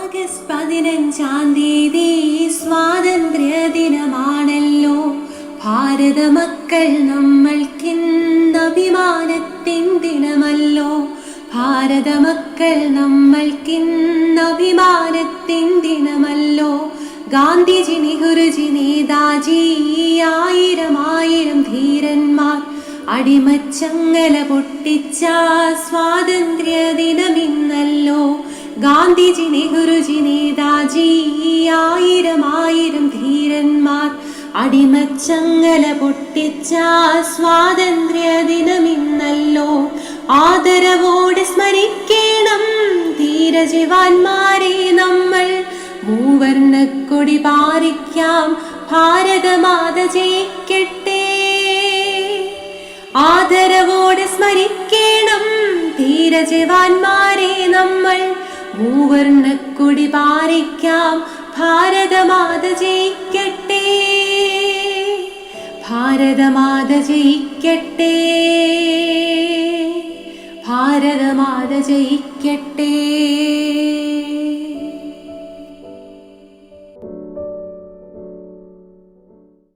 August 15 സ്വാതന്ത്ര്യ ദിനമാണല്ലോ. ഭാരത മക്കൾ നമ്മൾക്കിന്ന് അഭിമാനത്തിൻ ദിനമല്ലോ. ഭാരത മക്കൾ നമ്മൾക്കിന്ന് അഭിമാനത്തിൻ ദിനമല്ലോ. ഗാന്ധിജി, നെഹ്റുജി, നേതാജി, ആയിരം ആയിരം ധീരന്മാർ അടിമച്ചങ്ങല പൊട്ടിച്ച സ്വാതന്ത്ര്യ ദിനമിന്നല്ലോ. ഗാന്ധിജി, നെഹ്റുജി, നേതാജി, ആയിരം ആയിരം ധീരന്മാർ അടിമച്ചങ്ങല പൊട്ടിച്ച സ്വാതന്ത്ര്യ ദിനമിന്നല്ലോ. ആദരവോടെ സ്മരിക്കണം ധീരജവാന്മാരെ നമ്മൾ. മൂവർണ്ണക്കൊടി പാറിക്കാം, ഭാരതമാത ജയിക്കട്ടെ. ആദരവോടെ സ്മരിക്കണം ധീരജവാന്മാരെ നമ്മൾ. മൂവർണ്ണക്കൊടി പാറിക്കാം, ഭാരതമാത ജയിക്കട്ടെ. ഭാരതമാത ജയിക്കട്ടെ. ഭാരതമാത ജയിക്കട്ടെ.